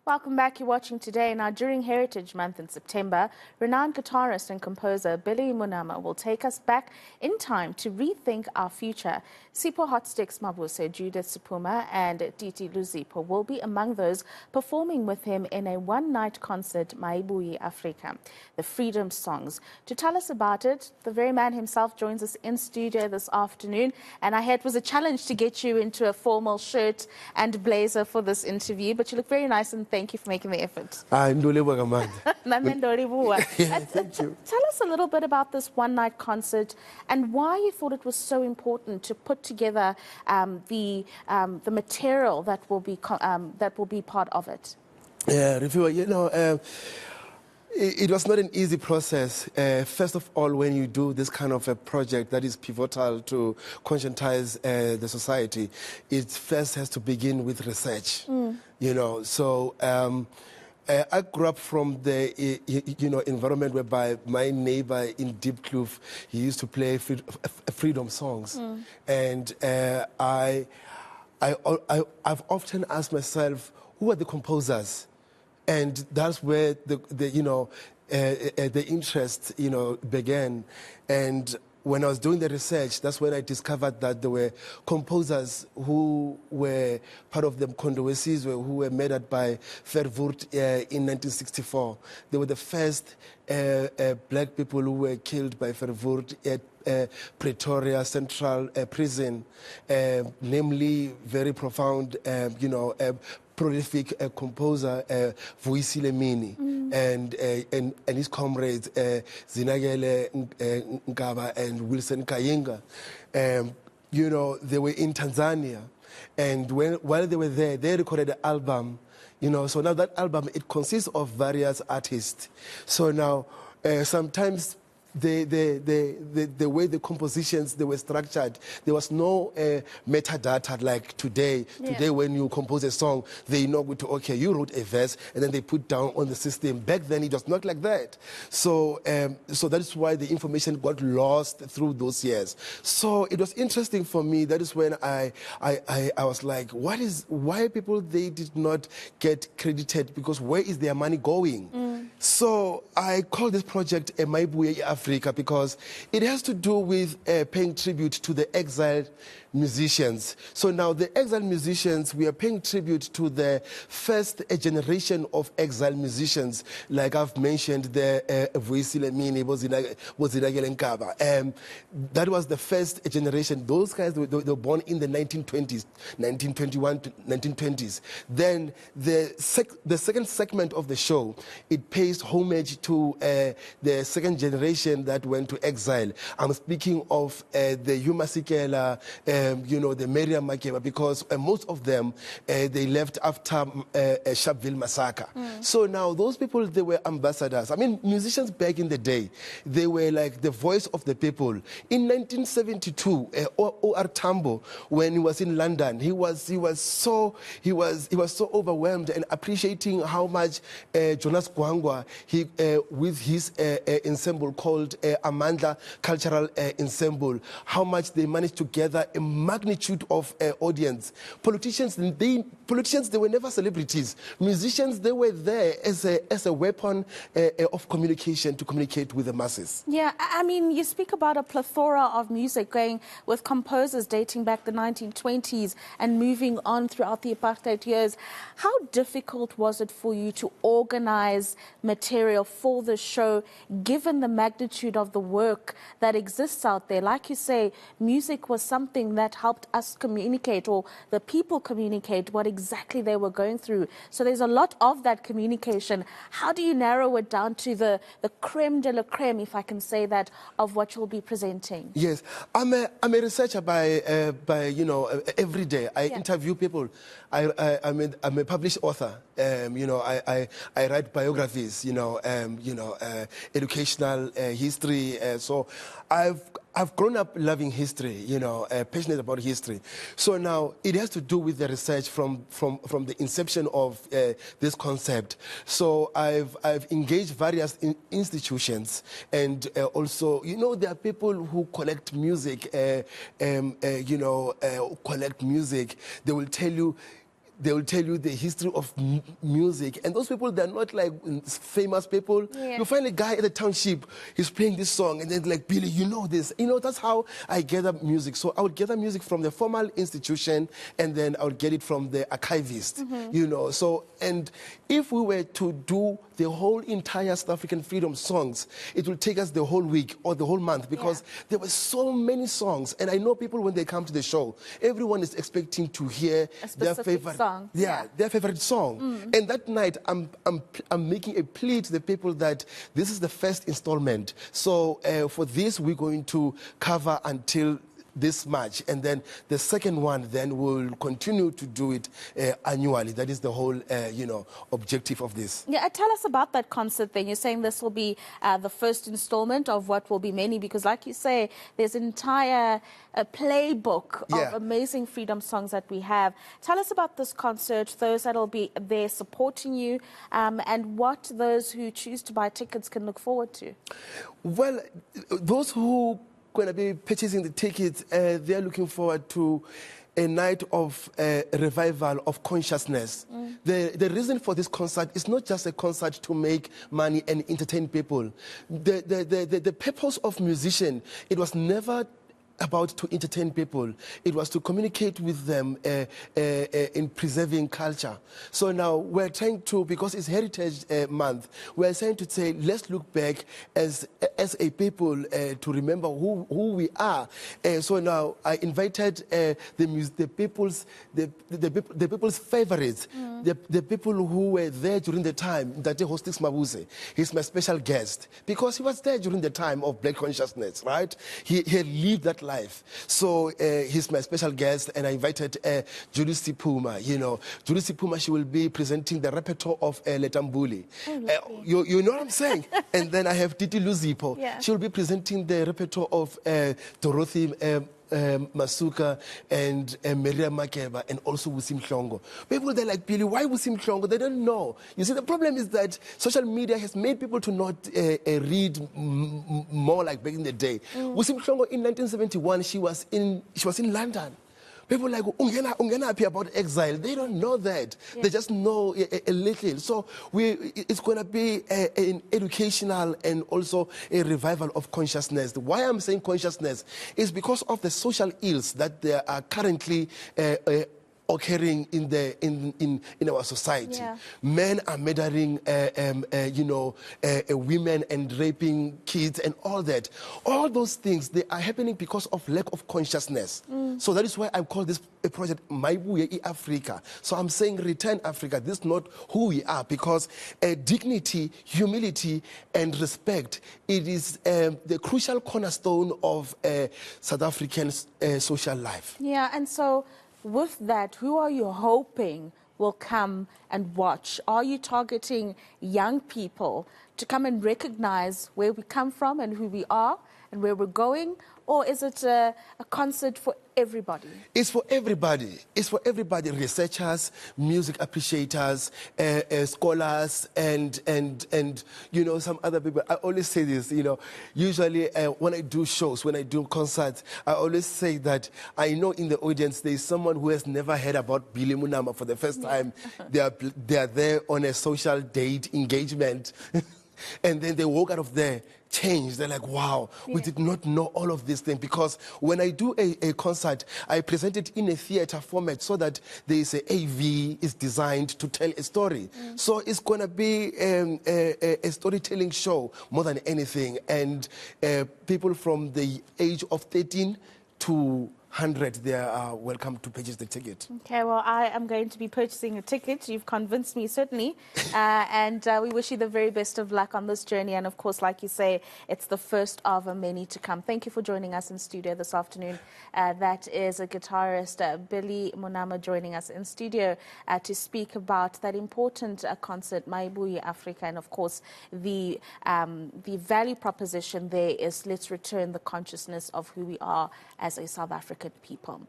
Welcome back. You're watching Today. Now, during Heritage Month in September, renowned guitarist and composer Billy Monama will take us back in time to rethink our future. Sipho, Hotstix, Mabuse, Judith Sephuma and Titi Luzipo will be among those performing with him in a one-night concert, Mayibuye, iAfrika, the Freedom Songs. To tell us about it, the very man himself joins us in studio this afternoon. And I heard it was a challenge to get you into a formal shirt and blazer for this interview, but you look very nice, and thank you for making the effort. Thank you. Tell us a little bit about this one-night concert and why you thought it was so important to put together the material that will be part of it. Yeah, Rofhiwa, it was not an easy process. First of all, when you do this kind of a project that is pivotal to conscientize the society, it first has to begin with research. So I grew up from the environment whereby my neighbor in Deep Kloof, he used to play freedom songs, and I've often asked myself, who are the composers? And that's where the interest began. And when I was doing the research, that's when I discovered that there were composers who were part of the controversies who were murdered by Verwoerd in 1964. They were the first black people who were killed by Verwoerd at Pretoria Central Prison, namely very profound, prolific composer Vuyisile Mini and his comrades Zinagele Nkaba and Wilson Kayinga. They were in Tanzania, and while they were there, they recorded an album. So now that album, it consists of various artists. So now sometimes the way the compositions they were structured, there was no metadata like today. Yeah. Today, when you compose a song, they know okay, you wrote a verse, and then they put down on the system. Back then, it was not like that. So that is why the information got lost through those years. So it was interesting for me. That is when I was like, why people they did not get credited, because where is their money going? So I call this project Mayibuye iAfrika because it has to do with paying tribute to the exiled musicians. So now the exiled musicians, we are paying tribute to the first generation of exiled musicians, like I've mentioned, the Vuyisile Mini, Zinagele Nkaba. That was the first generation. Those guys, they were born in the 1920s, 1921 to 1920s. Then the second segment of the show, it pays homage to the second generation that went to exile. I'm speaking of the Yuma Sikela, the Miriam Makeba, because most of them, they left after Sharpeville massacre. So now those people, they were ambassadors. I mean, musicians back in the day, they were like the voice of the people. In 1972, O.R. Tambo, when he was in London, he was so overwhelmed and appreciating how much Jonas Gwangwa, with his ensemble called Amandla Cultural Ensemble, how much they managed to gather a magnitude of audience. Politicians, they were never celebrities. Musicians, they were there as a weapon of communication to communicate with the masses. Yeah, I mean, you speak about a plethora of music going with composers dating back the 1920s and moving on throughout the apartheid years. How difficult was it for you to organize material for the show, given the magnitude of the work that exists out there? Like you say, music was something that helped us communicate, or the people communicate what exactly they were going through. So there's a lot of that communication. How do you narrow it down to the creme de la creme, if I can say that, of what you'll be presenting? Yes, I'm a researcher by every day. I interview people. I'm a published author. I write biographies. Educational history. So I've grown up loving history. Passionate about history. So now it has to do with the research from the inception of this concept. So I've engaged various institutions, and also there are people who collect music. Collect music. They will tell you they will tell you the history of music. And those people, they're not like famous people. Yeah. You find a guy at the township, he's playing this song, and then like, Billy, you know this. You know, that's how I gather music. So I would gather music from the formal institution, and then I would get it from the archivist, you know. So, and if we were to do the whole entire South African freedom songs, it will take us the whole week or the whole month, because there were so many songs. And I know people, when they come to the show, everyone is expecting to hear their favorite song. their favorite song. And that night, I'm making a plea to the people that this is the first installment. So for this, we're going to cover until this March, and then the second one, then we'll continue to do it annually. That is the whole, you know, objective of this. Yeah, tell us about that concert then. You're saying this will be the first installment of what will be many, because like you say, there's an entire playbook of amazing freedom songs that we have. Tell us about this concert, those that will be there supporting you, and what those who choose to buy tickets can look forward to. Well, those who going to be purchasing the tickets, they're looking forward to a night of revival of consciousness. The reason for this concert is not just a concert to make money and entertain people. The purpose of musician, it was never about to entertain people. It was to communicate with them in preserving culture. So now we're trying to, because it's Heritage Month, we're trying to say, let's look back as a people to remember who we are. So now I invited the people's favorites, the people who were there during the time, that Hotstix Mabuse. He's my special guest because he was there during the time of Black consciousness, right? He lived that life. So he's my special guest, and I invited Judith Sephuma. You know, Judith Sephuma, she will be presenting the repertoire of Letambuli. You know what I'm saying? And then I have Titi Luzipo. Yeah. She will be presenting the repertoire of Dorothy Masuka and Maria Makeba, and also Wusim Hlongo. People, they're like, Billy, why Wusim Hlongo? They don't know. You see, the problem is that social media has made people to not read more like back in the day. Wusim Hlongo in 1971, she was in London. People like ungena happy about exile. They don't know that. They just know a little. So it's going to be an educational and also a revival of consciousness. Why I'm saying consciousness is because of the social ills that there are currently occurring in our society. Yeah. Men are murdering, women and raping kids and all that. All those things, they are happening because of lack of consciousness. So that is why I call this a project Mayibuye, iAfrika. So I'm saying return Africa. This is not who we are, because dignity, humility, and respect, it is the crucial cornerstone of South African social life. Yeah, and so with that, who are you hoping will come and watch? Are you targeting young people to come and recognize where we come from and who we are and where we're going? Or is it a concert for everybody? It's for everybody. It's for everybody. Researchers, music appreciators, scholars, and you know, some other people. I always say this, you know, usually when I do shows, when I do concerts, I always say that I know in the audience there is someone who has never heard about Billy Monama for the first time. They are there on a social date engagement. And then they walk out of there changed. They're like, wow, we did not know all of these things. Because when I do a concert, I present it in a theater format so that there is a AV is designed to tell a story. So it's going to be a storytelling show more than anything. And people from the age of 13 to 100, they are welcome to purchase the ticket. Okay, well, I am going to be purchasing a ticket. You've convinced me, certainly. And we wish you the very best of luck on this journey. And, of course, like you say, it's the first of many to come. Thank you for joining us in studio this afternoon. That is a guitarist, Billy Monama, joining us in studio to speak about that important concert, Mayibuye, iAfrika. And, of course, the value proposition there is let's return the consciousness of who we are as a South African people.